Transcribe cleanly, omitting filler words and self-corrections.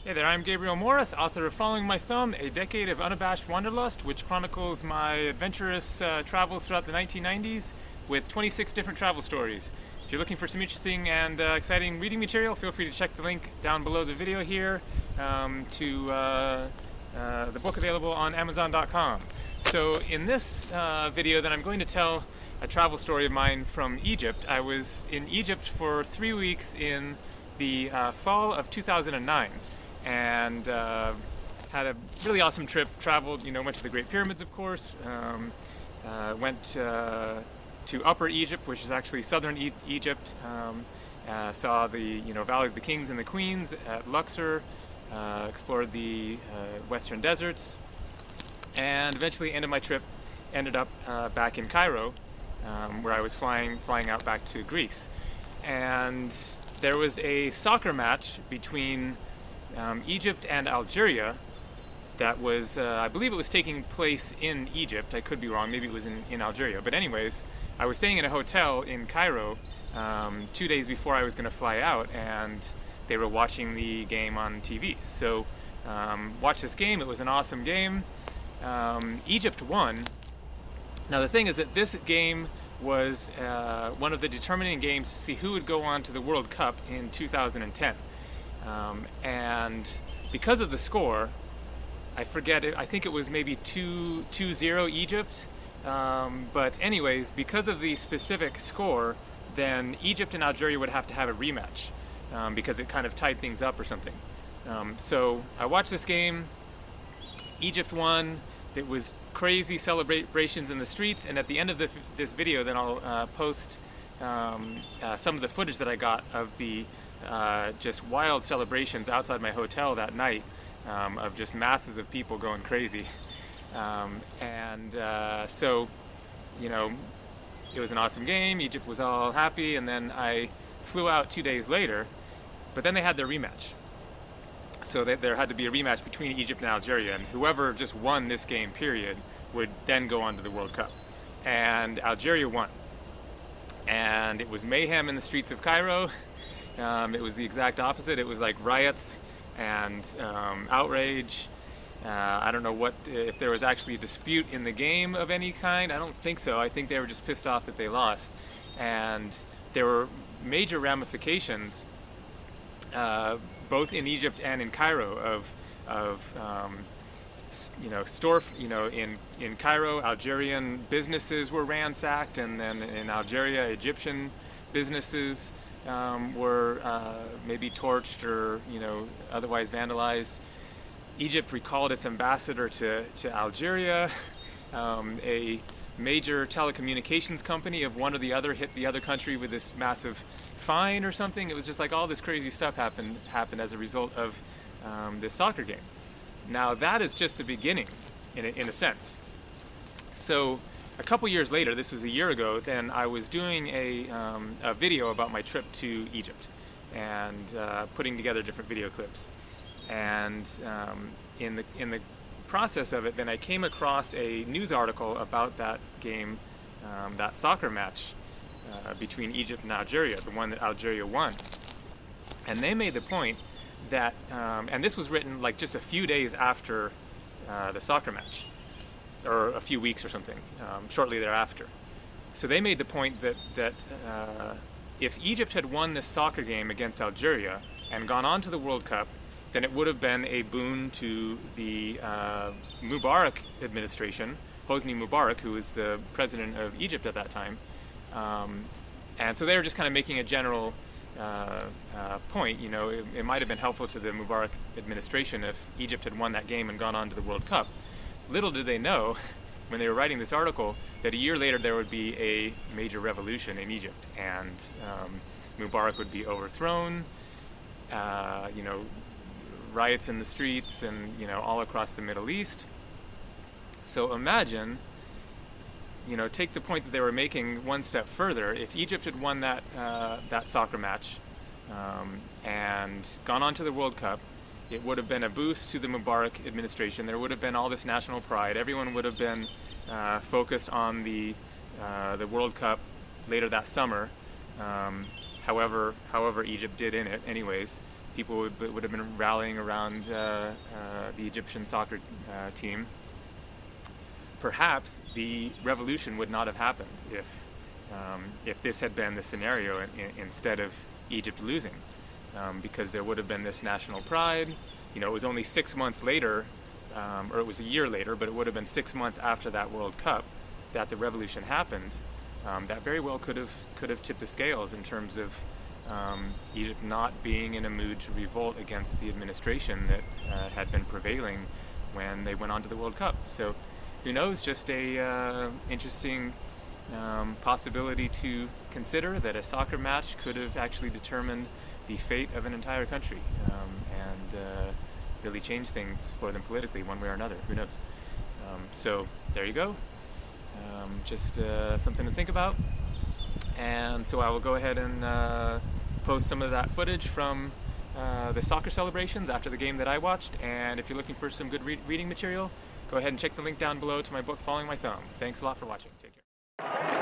Hey there, I'm Gabriel Morris, author of Following My Thumb, A Decade of Unabashed Wanderlust, which chronicles my adventurous travels throughout the 1990s with 26 different travel stories. If you're looking for some interesting and exciting reading material, feel free to check the link down below the video here to the book available on Amazon.com. So in this video then I'm going to tell a travel story of mine from Egypt. I was in Egypt for 3 weeks in the fall of 2009 and had a really awesome trip. Traveled, went to the Great Pyramids, of course. Went to Upper Egypt, which is actually southern Egypt. Saw the Valley of the Kings and the Queens at Luxor. Explored the Western deserts, and eventually ended my trip. Ended up back in Cairo, where I was flying out back to Greece. And there was a soccer match between Egypt and Algeria that was, I believe it was taking place in Egypt. I could be wrong, maybe it was in Algeria. But anyways, I was staying in a hotel in Cairo 2 days before I was going to fly out, and they were watching the game on TV. So watched this game. It was an awesome game. Egypt won. Now the thing is that this game was one of the determining games to see who would go on to the World Cup in 2010. And because of the score, I forget it, I think it was maybe 2-0 Egypt. But anyways, because of the specific score, then Egypt and Algeria would have to have a rematch because it kind of tied things up or something. So I watched this game. Egypt won. It was crazy celebrations in the streets, and at the end of this video then I'll post some of the footage that I got of the just wild celebrations outside my hotel that night, of just masses of people going crazy. So it was an awesome game. Egypt was all happy, and then I flew out 2 days later, but then they had their rematch. So there had to be a rematch between Egypt and Algeria, and whoever just won this game, period, would then go on to the World Cup. And Algeria won. And it was mayhem in the streets of Cairo. It was the exact opposite. It was like riots and outrage. I don't know if there was actually a dispute in the game of any kind. I don't think so. I think they were just pissed off that they lost. And there were major ramifications both in Egypt and in Cairo in Cairo, Algerian businesses were ransacked, and then in Algeria, Egyptian businesses were maybe torched or otherwise vandalized. Egypt recalled its ambassador to Algeria. A major telecommunications company of one or the other hit the other country with this massive fine or something. It was just like all this crazy stuff happened as a result of this soccer game. Now that is just the beginning, in a sense. So a couple years later, this was a year ago, then I was doing a video about my trip to Egypt and putting together different video clips. And in the process of it, then I came across a news article about that game, that soccer match between Egypt and Algeria, the one that Algeria won. And they made the point that, and this was written like just a few days after the soccer match, or a few weeks or something, shortly thereafter. So they made the point that if Egypt had won this soccer game against Algeria and gone on to the World Cup, then it would have been a boon to the Mubarak administration, Hosni Mubarak, who was the president of Egypt at that time. And so they were just kind of making a general point. It might have been helpful to the Mubarak administration if Egypt had won that game and gone on to the World Cup. Little did they know, when they were writing this article, that a year later there would be a major revolution in Egypt, and Mubarak would be overthrown. Riots in the streets and all across the Middle East. So imagine, take the point that they were making one step further. If Egypt had won that soccer match and gone on to the World Cup, it would have been a boost to the Mubarak administration. There would have been all this national pride. Everyone would have been focused on the World Cup later that summer. However Egypt did in it, anyways. people would have been rallying around the Egyptian soccer team, perhaps the revolution would not have happened if this had been the scenario instead of Egypt losing, because there would have been this national pride. You know, it was only 6 months later, or it was a year later, but it would have been 6 months after that World Cup that the revolution happened. That very well could have tipped the scales in terms of Egypt not being in a mood to revolt against the administration that had been prevailing when they went on to the World Cup. So who knows, just a interesting possibility to consider, that a soccer match could have actually determined the fate of an entire country and really changed things for them politically one way or another. Who knows? So there you go. Just something to think about. And so I will go ahead and post some of that footage from the soccer celebrations after the game that I watched. And if you're looking for some good reading material, go ahead and check the link down below to my book, Following My Thumb. Thanks a lot for watching. Take care.